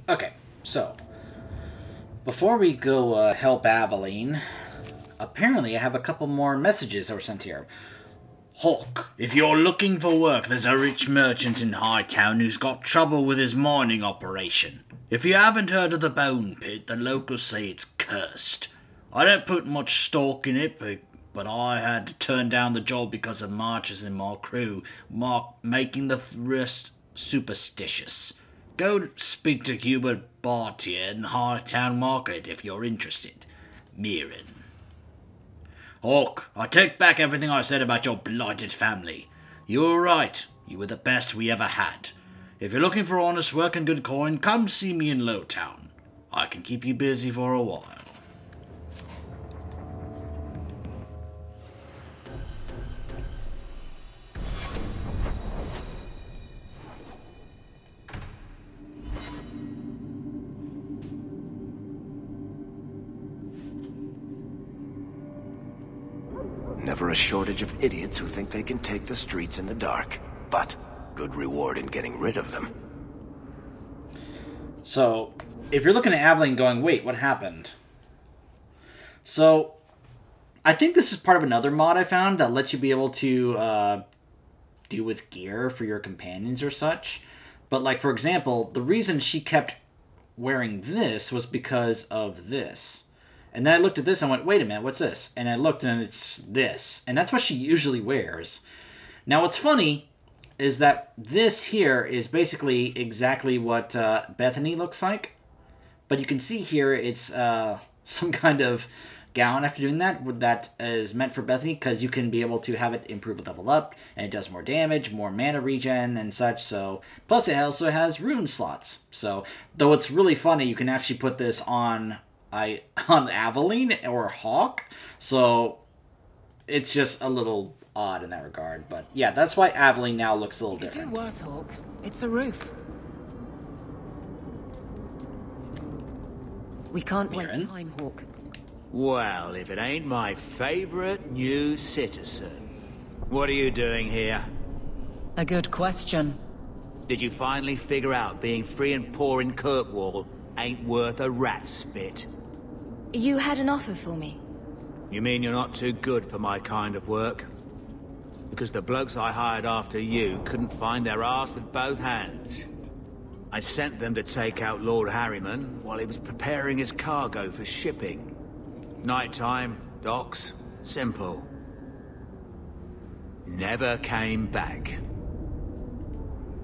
Okay, so before we go help Aveline, apparently I have a couple more messages that were sent here. Hawk, if you're looking for work, there's a rich merchant in Hightown who's got trouble with his mining operation. If you haven't heard of the Bone Pit, the locals say it's cursed. I don't put much stock in it, but I had to turn down the job because of marchers in my crew, making the rest superstitious. Go speak to Hubert Bartier in Hightown Market if you're interested. Mirren. Hawk, I take back everything I said about your blighted family. You were right. You were the best we ever had. If you're looking for honest work and good coin, come see me in Lowtown. I can keep you busy for a while. Never a shortage of idiots who think they can take the streets in the dark, but good reward in getting rid of them. So, if you're looking at Aveline going, wait, what happened? So, I think this is part of another mod I found that lets you be able to do with gear for your companions or such. But, like, for example, the reason she kept wearing this was because of this. And then I looked at this and went, wait a minute, what's this? And I looked and it's this. And that's what she usually wears. Now, what's funny is that this here is basically exactly what Bethany looks like. But you can see here it's some kind of gown after doing that is meant for Bethany because you can be able to have it improve with level up. And it does more damage, more mana regen and such. So plus it also has rune slots. So though it's really funny, you can actually put this on Aveline or Hawk, so it's just a little odd in that regard. But yeah, that's why Aveline now looks a little different. It was Hawk. It's a roof. We can't waste time, Hawk. Well, if it ain't my favorite new citizen. What are you doing here? A good question. Did you finally figure out being free and poor in Kirkwall ain't worth a rat's spit? You had an offer for me. You mean you're not too good for my kind of work? Because the blokes I hired after you couldn't find their arse with both hands. I sent them to take out Lord Harriman while he was preparing his cargo for shipping. Nighttime, docks, simple. Never came back.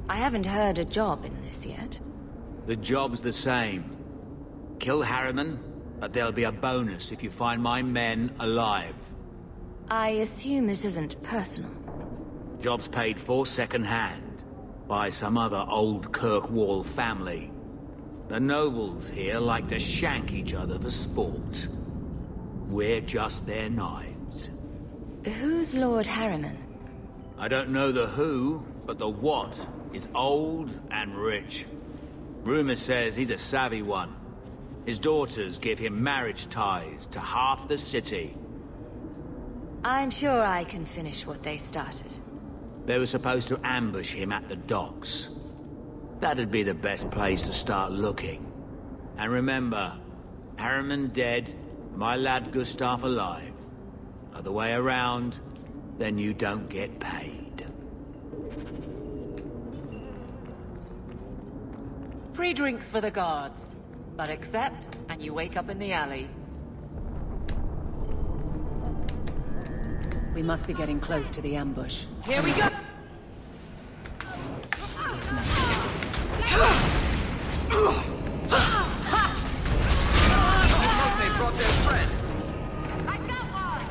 I haven't heard a job in this yet. The job's the same. Kill Harriman, but there'll be a bonus if you find my men alive. I assume this isn't personal. Job's paid for second-hand, by some other old Kirkwall family. The nobles here like to shank each other for sport. We're just their knives. Who's Lord Harriman? I don't know the who, but the what is old and rich. Rumor says he's a savvy one. His daughters give him marriage ties to half the city. I'm sure I can finish what they started. They were supposed to ambush him at the docks. That'd be the best place to start looking. And remember, Harriman dead, my lad Gustav alive. Other way around, then you don't get paid. Free drinks for the guards. But accept, and you wake up in the alley. We must be getting close to the ambush. Here we go! They brought their friends. I got one!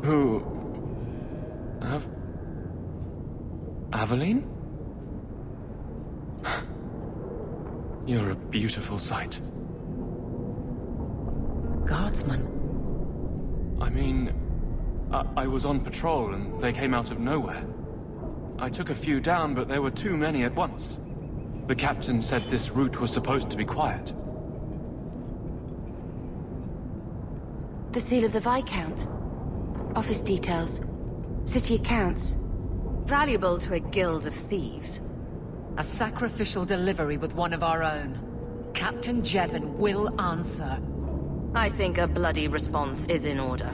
Who? Aveline? You're a beautiful sight. Guardsman. I mean, I was on patrol and they came out of nowhere. I took a few down, but there were too many at once. The captain said this route was supposed to be quiet. The seal of the Viscount. Office details. City accounts. Valuable to a guild of thieves. A sacrificial delivery with one of our own. Captain Jevon will answer. I think a bloody response is in order.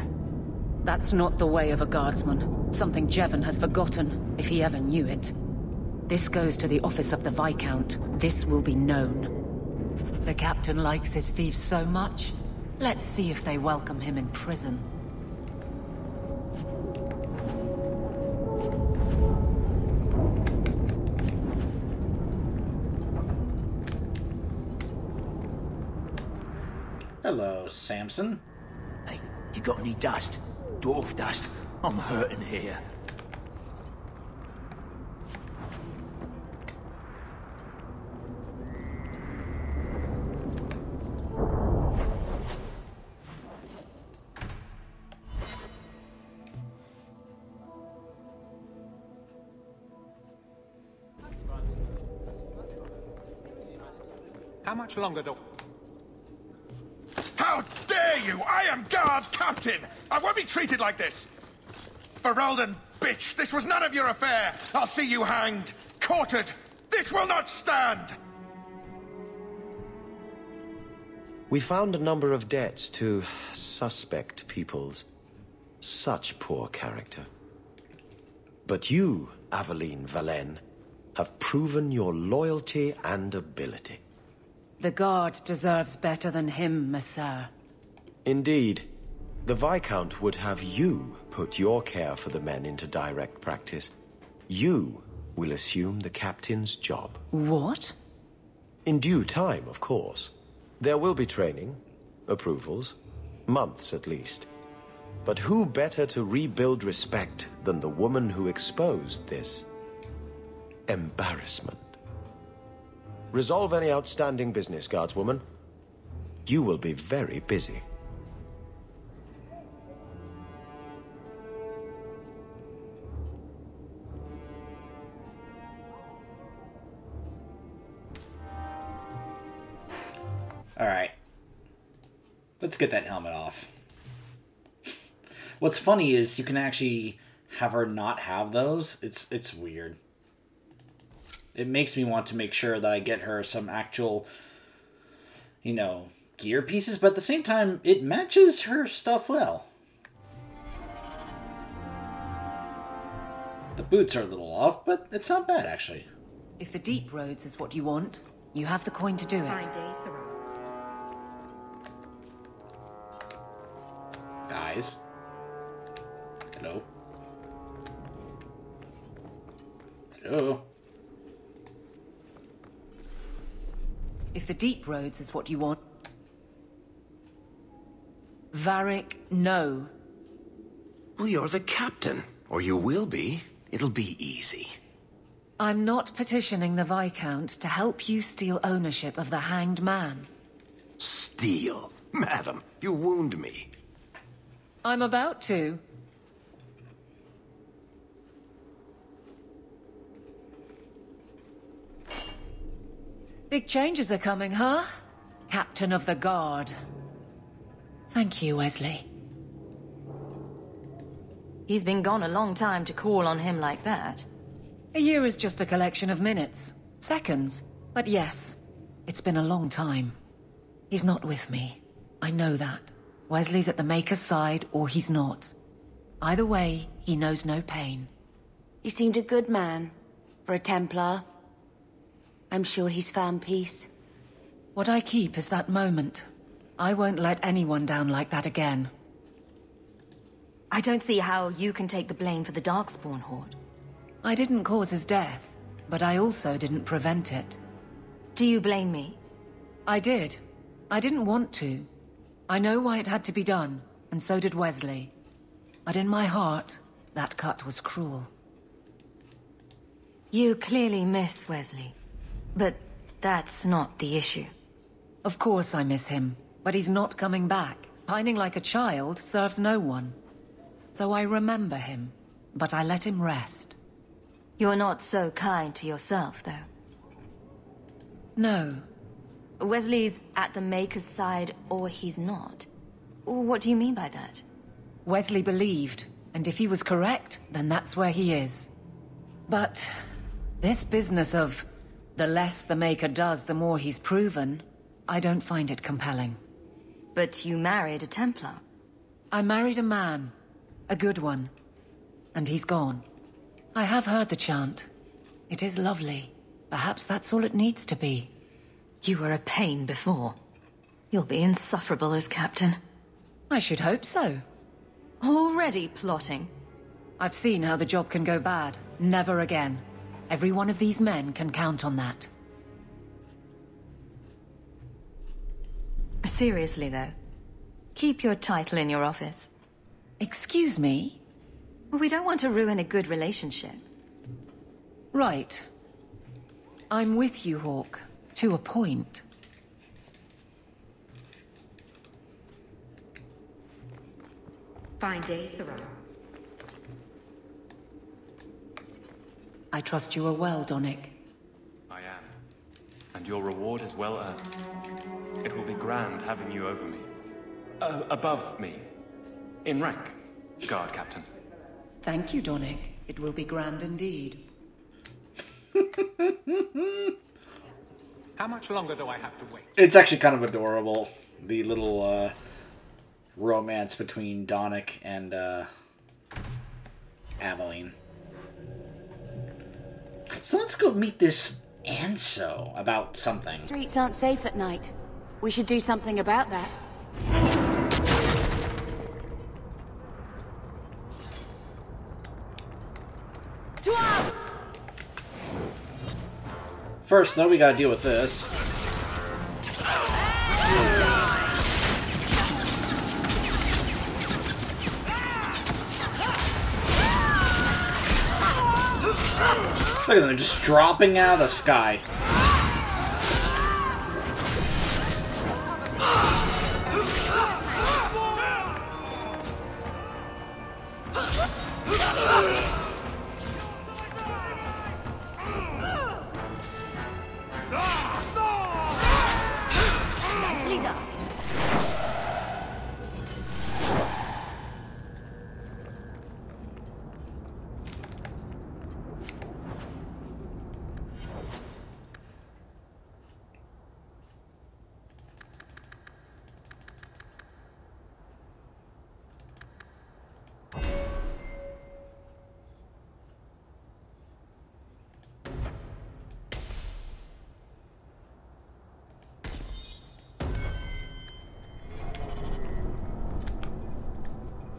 That's not the way of a guardsman. Something Jevon has forgotten, if he ever knew it. This goes to the office of the Viscount. This will be known. The captain likes his thieves so much. Let's see if they welcome him in prison. Hello, Samson. Hey, you got any dust? Dwarf dust? I'm hurting here. How much longer do... How dare you! I am guard captain! I won't be treated like this! Ferelden, bitch, this was none of your affair! I'll see you hanged, quartered! This will not stand! We found a number of debts to suspect peoples. Such poor character. But you, Aveline Valen, have proven your loyalty and ability. The guard deserves better than him, Messire. Indeed. The Viscount would have you put your care for the men into direct practice. You will assume the captain's job. What? In due time, of course. There will be training, approvals, months at least. But who better to rebuild respect than the woman who exposed this embarrassment? Resolve any outstanding business, guardswoman. You will be very busy. Alright. Let's get that helmet off. What's funny is you can actually have her not have those. It's weird. It makes me want to make sure that I get her some actual, you know, gear pieces, but at the same time, it matches her stuff well. The boots are a little off, but it's not bad, actually. If the deep roads is what you want, you have the coin to do it. Fine day, Sarah. Guys. Hello. Hello. If the deep roads is what you want... Varric, no. Well, you're the captain. Or you will be. It'll be easy. I'm not petitioning the Viscount to help you steal ownership of the Hanged Man. Steal? Madam, you wound me. I'm about to. Big changes are coming, huh? Captain of the Guard. Thank you, Wesley. He's been gone a long time to call on him like that. A year is just a collection of minutes. Seconds. But yes, it's been a long time. He's not with me. I know that. Wesley's at the Maker's side, or he's not. Either way, he knows no pain. He seemed a good man. For a Templar. I'm sure he's found peace. What I keep is that moment. I won't let anyone down like that again. I don't see how you can take the blame for the Darkspawn Horde. I didn't cause his death, but I also didn't prevent it. Do you blame me? I did. I didn't want to. I know why it had to be done, and so did Wesley. But in my heart, that cut was cruel. You clearly miss Wesley. But that's not the issue. Of course I miss him, but he's not coming back. Pining like a child serves no one. So I remember him, but I let him rest. You're not so kind to yourself, though. No. Wesley's at the Maker's side, or he's not. What do you mean by that? Wesley believed, and if he was correct, then that's where he is. But this business of the less the Maker does, the more he's proven, I don't find it compelling. But you married a Templar. I married a man. A good one. And he's gone. I have heard the chant. It is lovely. Perhaps that's all it needs to be. You were a pain before. You'll be insufferable as captain. I should hope so. Already plotting? I've seen how the job can go bad. Never again. Every one of these men can count on that. Seriously, though. Keep your title in your office. Excuse me? We don't want to ruin a good relationship. Right. I'm with you, Hawk. To a point. Fine day, Sarah. I trust you are well, Donnic. I am. And your reward is well earned. It will be grand having you over me. Above me. In rank, guard captain. Thank you, Donnic. It will be grand indeed. How much longer do I have to wait? It's actually kind of adorable. The little romance between Donnic and Aveline. So let's go meet this Anso about something. Streets aren't safe at night. We should do something about that. First, though, we gotta deal with this. Look at them, just dropping out of the sky. Nicely done.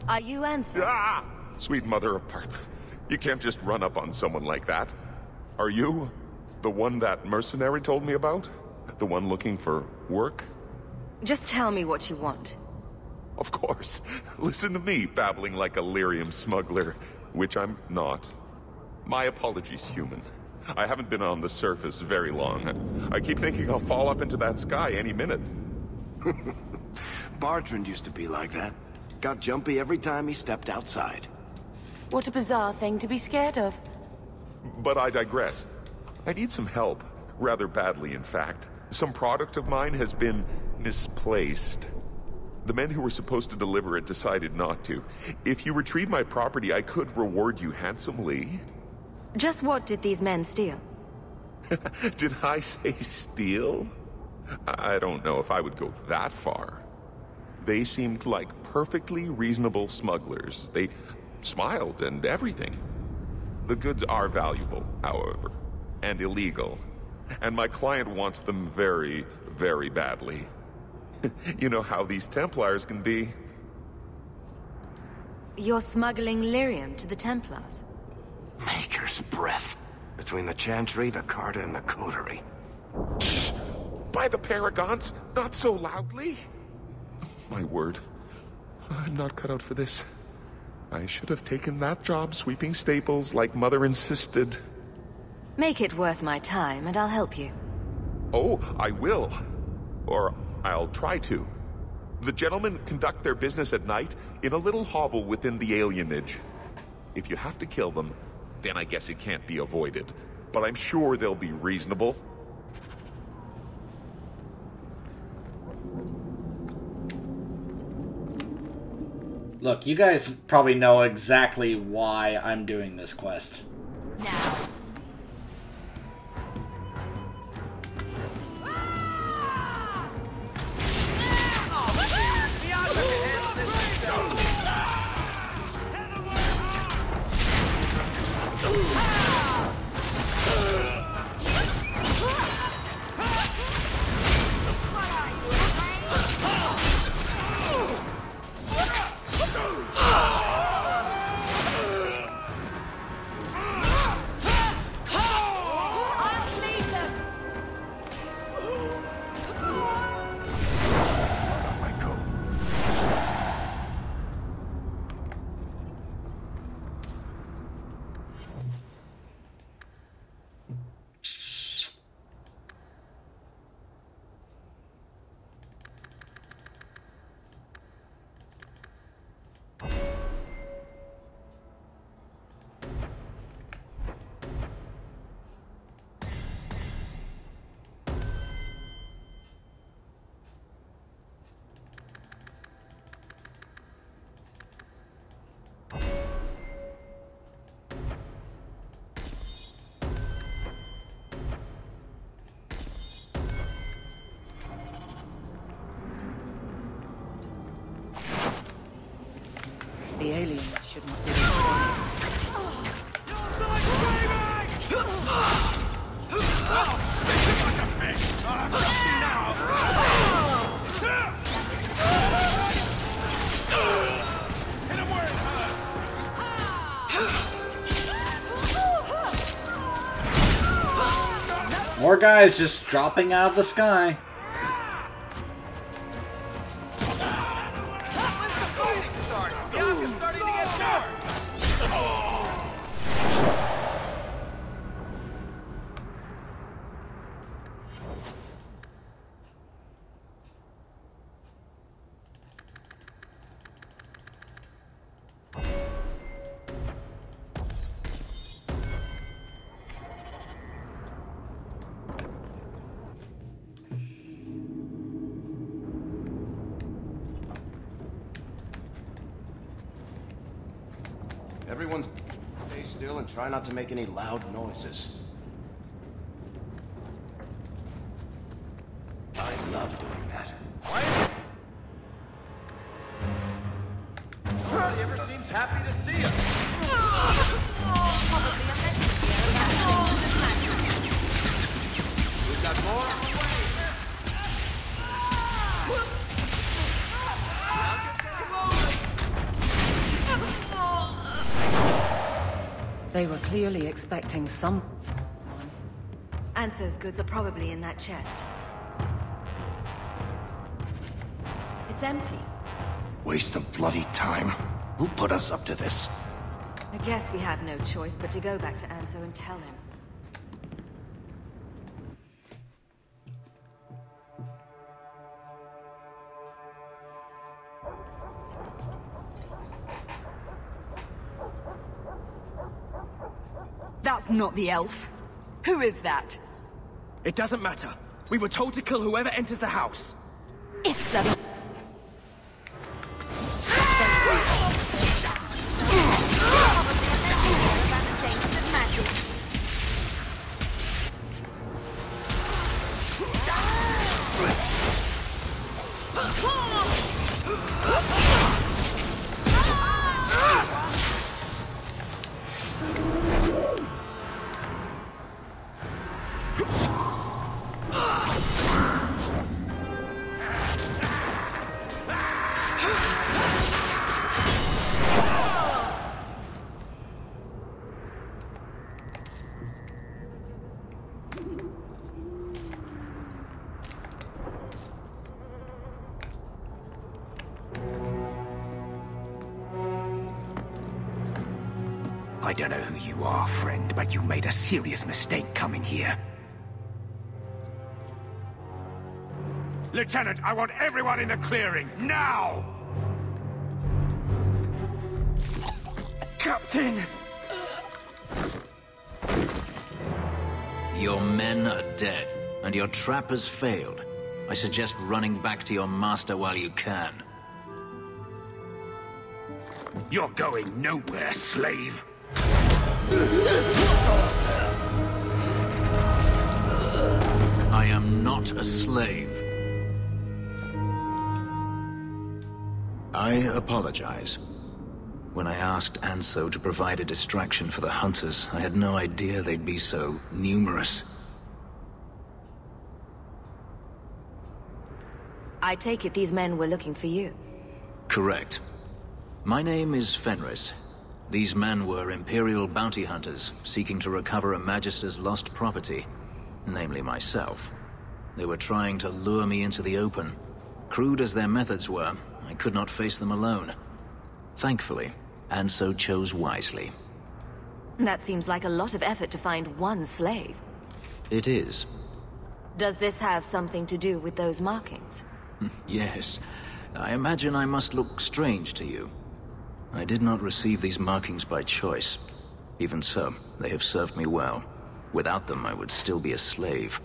Are you Anso? Ah! Sweet mother of Parth. You can't just run up on someone like that. Are you the one that mercenary told me about? The one looking for work? Just tell me what you want. Of course. Listen to me babbling like a lyrium smuggler, which I'm not. My apologies, human. I haven't been on the surface very long. I keep thinking I'll fall up into that sky any minute. Bartrand used to be like that. Got jumpy every time he stepped outside. What a bizarre thing to be scared of. But I digress. I need some help. Rather badly, in fact. Some product of mine has been misplaced. The men who were supposed to deliver it decided not to. If you retrieve my property, I could reward you handsomely. Just what did these men steal? Did I say steal? I don't know if I would go that far. They seemed like perfectly reasonable smugglers. They smiled and everything. The goods are valuable, however, and illegal. And my client wants them very, very badly. You know how these Templars can be. You're smuggling lyrium to the Templars? Maker's breath. Between the Chantry, the Carta, and the Coterie. By the Paragons, not so loudly. My word. I'm not cut out for this. I should have taken that job sweeping stables like Mother insisted. Make it worth my time, and I'll help you. Oh, I will. Or I'll try to. The gentlemen conduct their business at night in a little hovel within the alienage. If you have to kill them, then I guess it can't be avoided. But I'm sure they'll be reasonable. Look, you guys probably know exactly why I'm doing this quest. Now. The aliens should not be destroyed. More guys just dropping out of the sky. Everyone stay still and try not to make any loud noises. I love doing that. Nobody ever seems happy to see us. We've got more on the way. They were clearly expecting some... Anso's goods are probably in that chest. It's empty. Waste of bloody time. Who put us up to this? I guess we have no choice but to go back to Anso and tell him. That's not the elf. Who is that? It doesn't matter. We were told to kill whoever enters the house. It's a... I don't know who you are, friend, but you made a serious mistake coming here. Lieutenant, I want everyone in the clearing, now! Captain! Your men are dead, and your trap has failed. I suggest running back to your master while you can. You're going nowhere, slave. I am not a slave. I apologize. When I asked Anso to provide a distraction for the hunters, I had no idea they'd be so numerous. I take it these men were looking for you. Correct. My name is Fenris. These men were Imperial bounty hunters, seeking to recover a Magister's lost property, namely myself. They were trying to lure me into the open. Crude as their methods were, I could not face them alone. Thankfully, Anso chose wisely. That seems like a lot of effort to find one slave. It is. Does this have something to do with those markings? Yes. I imagine I must look strange to you. I did not receive these markings by choice. Even so, they have served me well. Without them, I would still be a slave.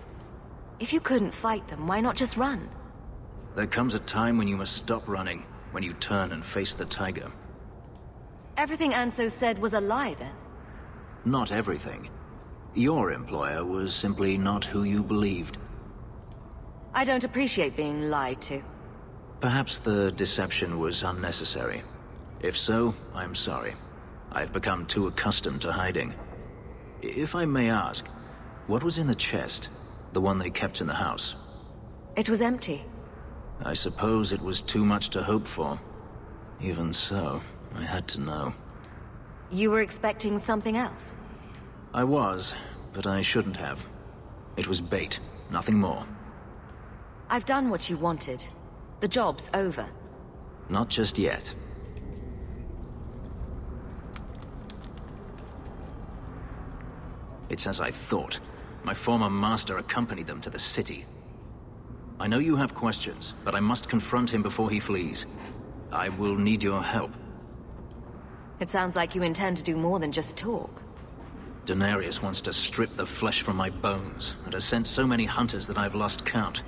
If you couldn't fight them, why not just run? There comes a time when you must stop running, when you turn and face the tiger. Everything Anso said was a lie, then? Not everything. Your employer was simply not who you believed. I don't appreciate being lied to. Perhaps the deception was unnecessary. If so, I'm sorry. I've become too accustomed to hiding. If I may ask, what was in the chest? The one they kept in the house? It was empty. I suppose it was too much to hope for. Even so, I had to know. You were expecting something else? I was, but I shouldn't have. It was bait, nothing more. I've done what you wanted. The job's over. Not just yet. It's as I thought. My former master accompanied them to the city. I know you have questions, but I must confront him before he flees. I will need your help. It sounds like you intend to do more than just talk. Denarius wants to strip the flesh from my bones, and has sent so many hunters that I've lost count.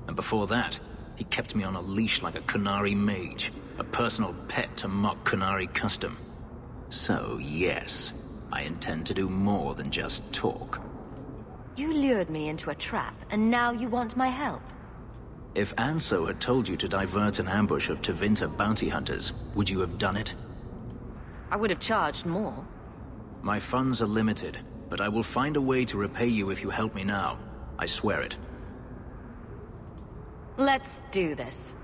And before that, he kept me on a leash like a Qunari mage, a personal pet to mock Qunari custom. So, yes, I intend to do more than just talk. You lured me into a trap, and now you want my help. If Anso had told you to divert an ambush of Tevinter bounty hunters, would you have done it? I would have charged more. My funds are limited, but I will find a way to repay you if you help me now. I swear it. Let's do this.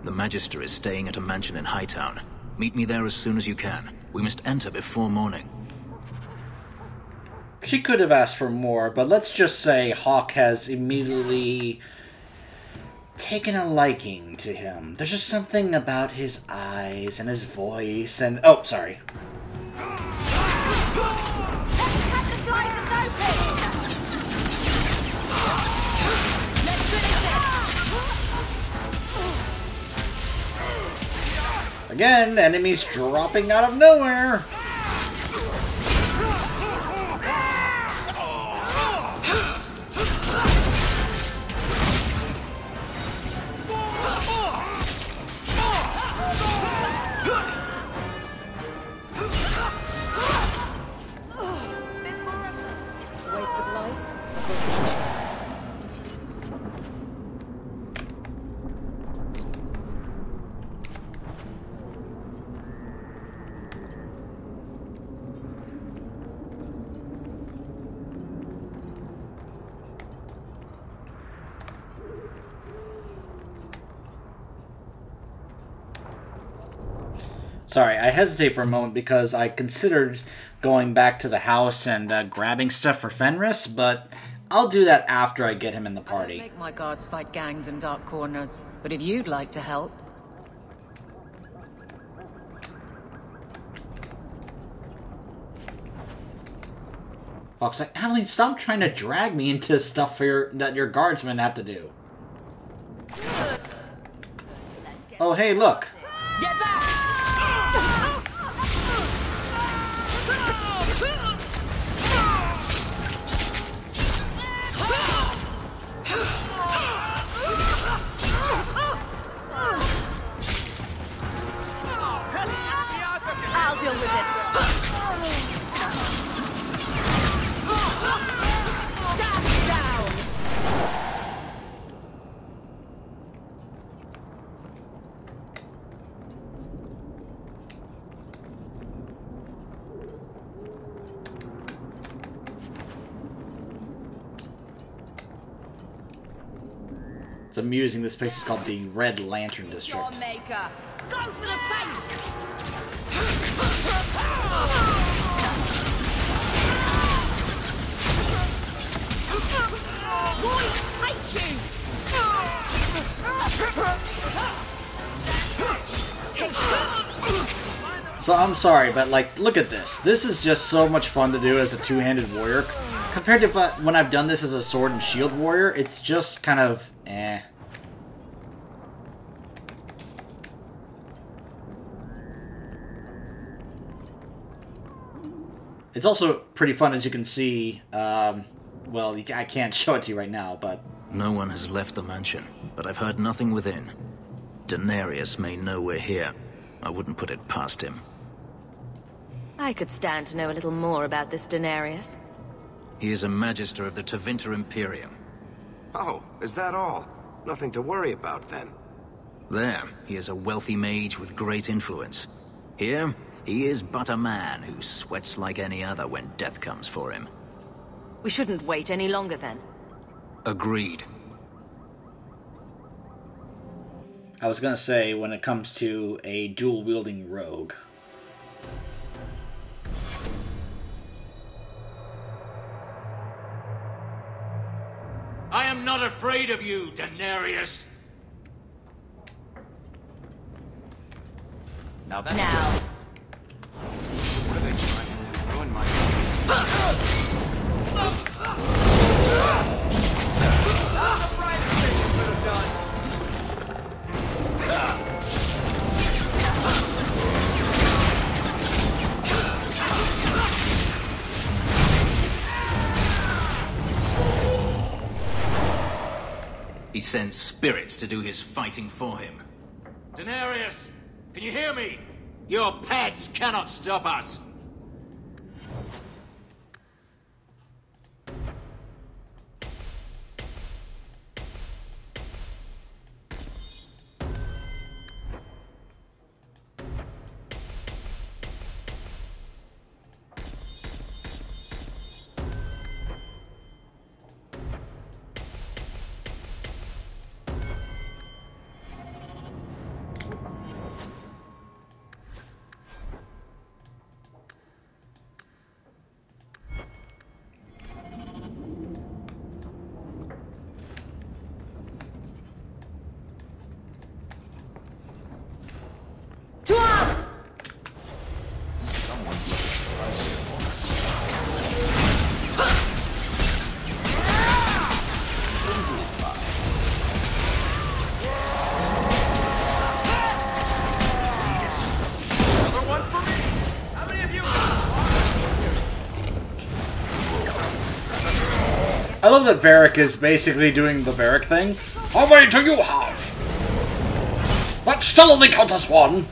The Magister is staying at a mansion in Hightown. Meet me there as soon as you can. We must enter before morning. She could have asked for more, but let's just say Hawk has immediately taken a liking to him. There's just something about his eyes and his voice and... Oh, sorry. Again, enemies dropping out of nowhere. Sorry, I hesitate for a moment because I considered going back to the house and grabbing stuff for Fenris, but I'll do that after I get him in the party. I don't make my guards fight gangs in dark corners, but if you'd like to help... Hawk's like, Aveline, stop trying to drag me into stuff that your guardsmen have to do. Oh, hey, look. Get back! It's amusing. This place is called the Red Lantern District. Your maker. Go for the face. Boy, take you. Take So I'm sorry, but like, look at this. This is just so much fun to do as a two-handed warrior. Compared to when I've done this as a sword and shield warrior, it's just kind of eh. It's also pretty fun, as you can see. Well, I can't show it to you right now, but... No one has left the mansion, but I've heard nothing within. Denarius may know we're here. I wouldn't put it past him. I could stand to know a little more about this Denarius. He is a Magister of the Tevinter Imperium. Oh, is that all? Nothing to worry about, then. There, he is a wealthy mage with great influence. Here, he is but a man who sweats like any other when death comes for him. We shouldn't wait any longer, then. Agreed. I was gonna say, when it comes to a dual-wielding rogue. I am not afraid of you, Denarius. Now that's Now. what are they trying to do? Ruin my... He sends spirits to do his fighting for him. Denarius, can you hear me? Your pets cannot stop us. I love that Varric is basically doing the Varric thing. How many do you have? But still only count as one.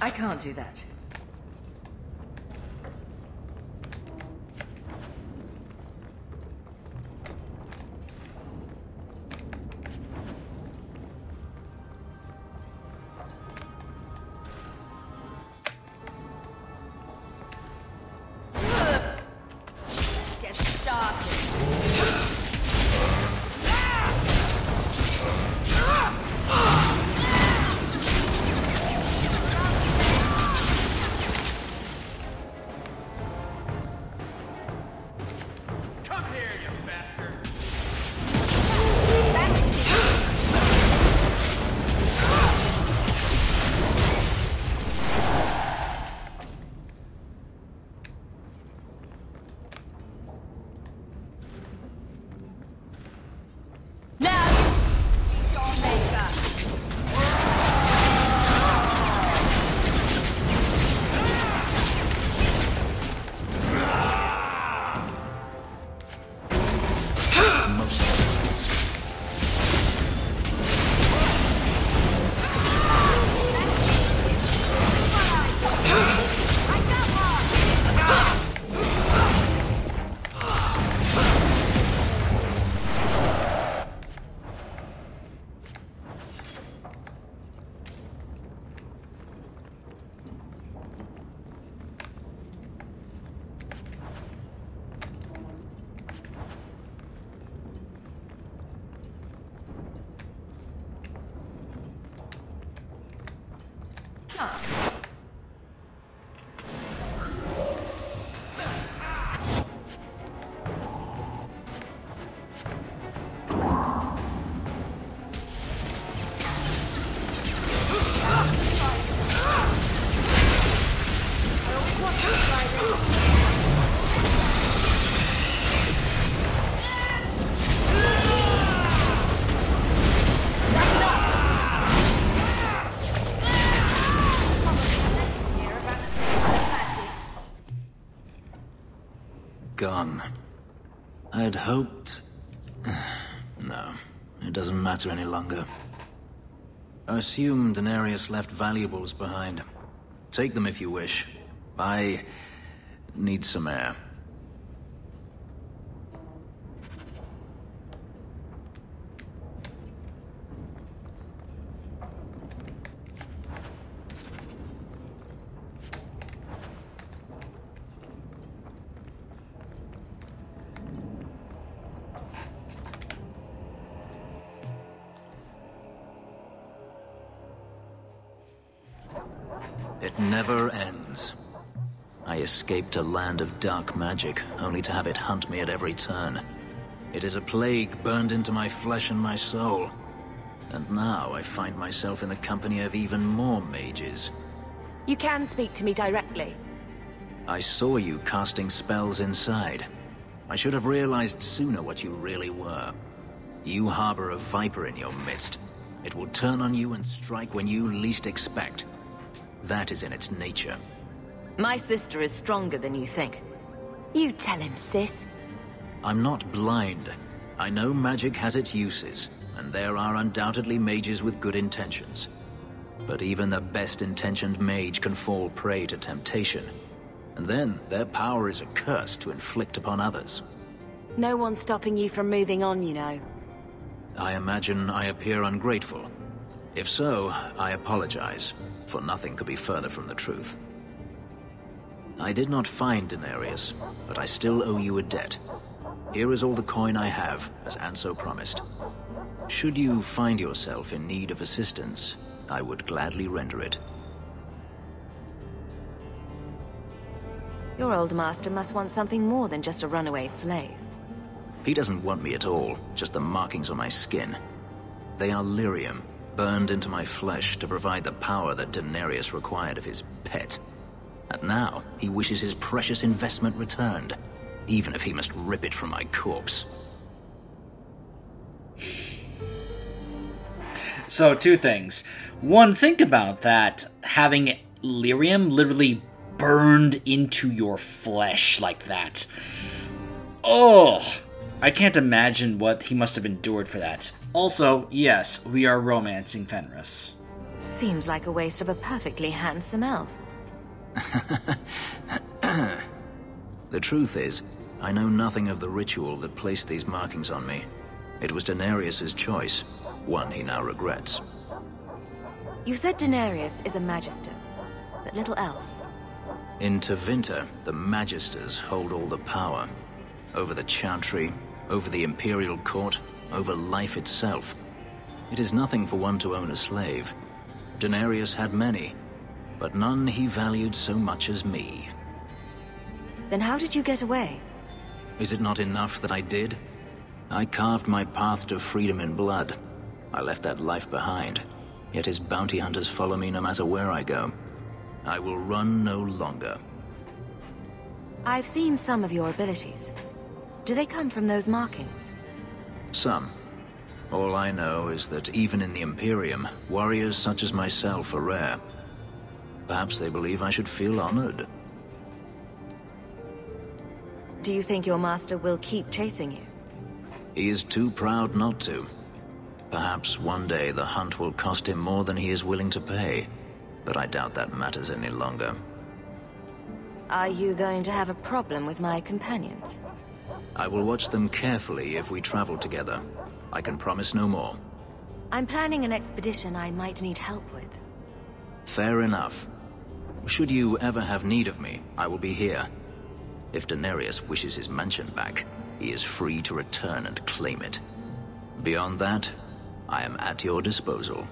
I can't do that. Get started. Gone. I'd hoped... No, it doesn't matter any longer. I assume Daenerys left valuables behind. Take them if you wish. I need some air. It never ends. I escaped a land of dark magic, only to have it hunt me at every turn. It is a plague burned into my flesh and my soul. And now I find myself in the company of even more mages. You can speak to me directly. I saw you casting spells inside. I should have realized sooner what you really were. You harbor a viper in your midst. It will turn on you and strike when you least expect. That is in its nature. My sister is stronger than you think. You tell him, sis. I'm not blind. I know magic has its uses, and there are undoubtedly mages with good intentions. But even the best-intentioned mage can fall prey to temptation. And then, their power is a curse to inflict upon others. No one's stopping you from moving on, you know. I imagine I appear ungrateful. If so, I apologize, for nothing could be further from the truth. I did not find Daenerys, but I still owe you a debt. Here is all the coin I have, as Anso promised. Should you find yourself in need of assistance, I would gladly render it. Your old master must want something more than just a runaway slave. He doesn't want me at all, just the markings on my skin. They are lyrium, burned into my flesh to provide the power that Daenerys required of his pet. And now, he wishes his precious investment returned, even if he must rip it from my corpse. So, two things. One, think about that, having lyrium literally burned into your flesh like that. Oh, I can't imagine what he must have endured for that. Also, yes, we are romancing Fenris. Seems like a waste of a perfectly handsome elf. The truth is, I know nothing of the ritual that placed these markings on me. It was Daenerys' choice, one he now regrets. You said Daenerys is a magister, but little else. In Tevinter, the Magisters hold all the power. Over the Chantry, over the Imperial Court, over life itself. It is nothing for one to own a slave. Daenerys had many, but none he valued so much as me. Then how did you get away? Is it not enough that I did? I carved my path to freedom in blood. I left that life behind, yet his bounty hunters follow me no matter where I go. I will run no longer. I've seen some of your abilities. Do they come from those markings? Some. All I know is that even in the Imperium, warriors such as myself are rare. Perhaps they believe I should feel honored. Do you think your master will keep chasing you? He is too proud not to. Perhaps one day the hunt will cost him more than he is willing to pay, but I doubt that matters any longer. Are you going to have a problem with my companions? I will watch them carefully if we travel together. I can promise no more. I'm planning an expedition I might need help with. Fair enough. Should you ever have need of me, I will be here. If Daenerys wishes his mansion back, he is free to return and claim it. Beyond that, I am at your disposal.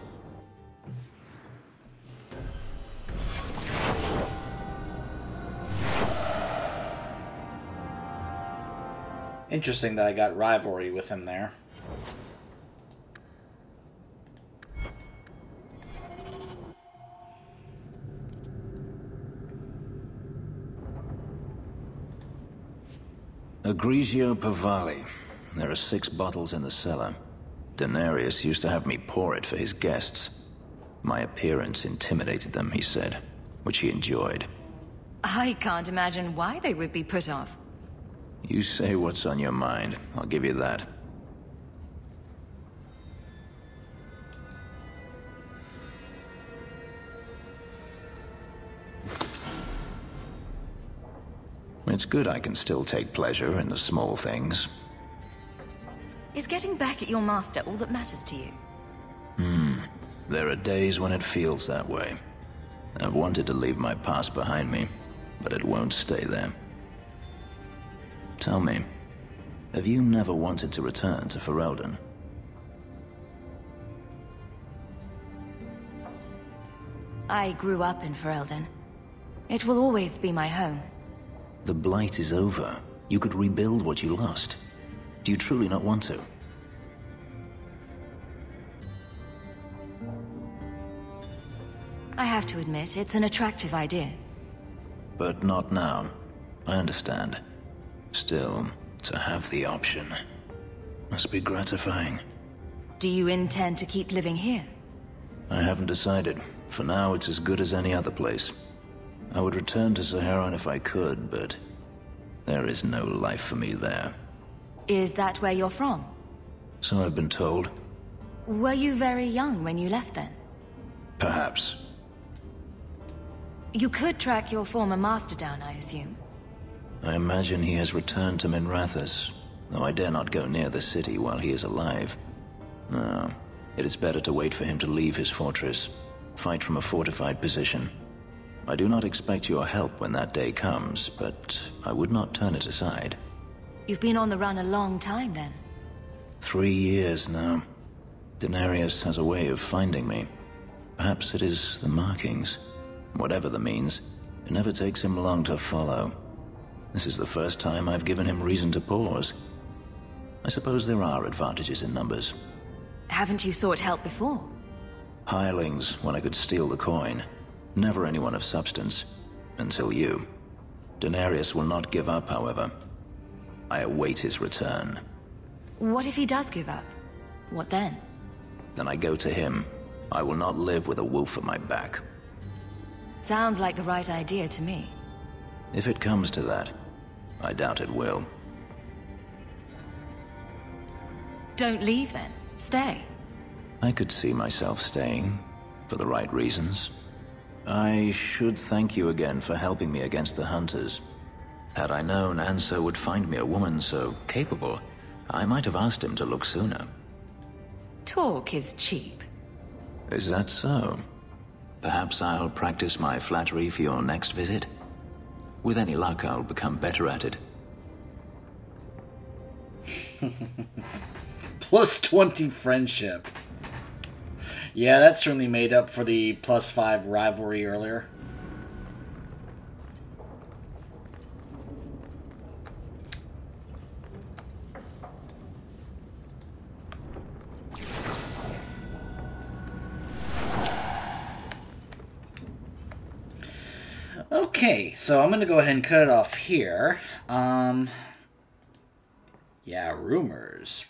Interesting that I got rivalry with him there. Egregio Pavali. There are 6 bottles in the cellar. Denarius used to have me pour it for his guests. My appearance intimidated them, he said, which he enjoyed. I can't imagine why they would be put off. You say what's on your mind. I'll give you that. It's good I can still take pleasure in the small things. Is getting back at your master all that matters to you? There are days when it feels that way. I've wanted to leave my past behind me, but it won't stay there. Tell me, have you never wanted to return to Ferelden? I grew up in Ferelden. It will always be my home. The Blight is over. You could rebuild what you lost. Do you truly not want to? I have to admit, it's an attractive idea. But not now. I understand. Still, to have the option must be gratifying. Do you intend to keep living here? I haven't decided. For now, it's as good as any other place. I would return to Saharan if I could, but there is no life for me there. Is that where you're from? So I've been told. Were you very young when you left then? Perhaps. You could track your former master down, I assume. I imagine he has returned to Minrathous, though I dare not go near the city while he is alive. No, it is better to wait for him to leave his fortress, fight from a fortified position. I do not expect your help when that day comes, but I would not turn it aside. You've been on the run a long time then. 3 years now. Denarius has a way of finding me. Perhaps it is the markings. Whatever the means, it never takes him long to follow. This is the first time I've given him reason to pause. I suppose there are advantages in numbers. Haven't you sought help before? Hirelings, when I could steal the coin. Never anyone of substance. Until you. Denarius will not give up, however. I await his return. What if he does give up? What then? Then I go to him. I will not live with a wolf at my back. Sounds like the right idea to me. If it comes to that, I doubt it will. Don't leave then. Stay. I could see myself staying, for the right reasons. I should thank you again for helping me against the hunters. Had I known Anso would find me a woman so capable, I might have asked him to look sooner. Talk is cheap. Is that so? Perhaps I'll practice my flattery for your next visit? With any luck, I'll become better at it. Plus 20 friendship. Yeah, that certainly made up for the plus 5 rivalry earlier. Okay, so I'm going to go ahead and cut it off here. Yeah, rumors.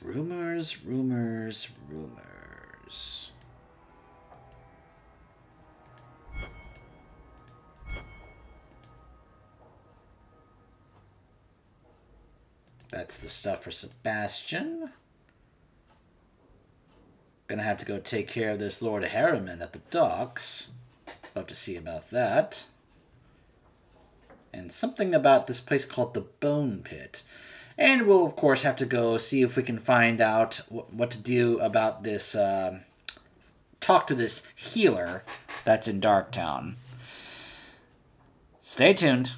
That's the stuff for Sebastian. Gonna have to go take care of this Lord Harriman at the docks. Love to see about that. And something about this place called the Bone Pit. And we'll, of course, have to go see if we can find out what to do about this, talk to this healer that's in Darktown. Stay tuned.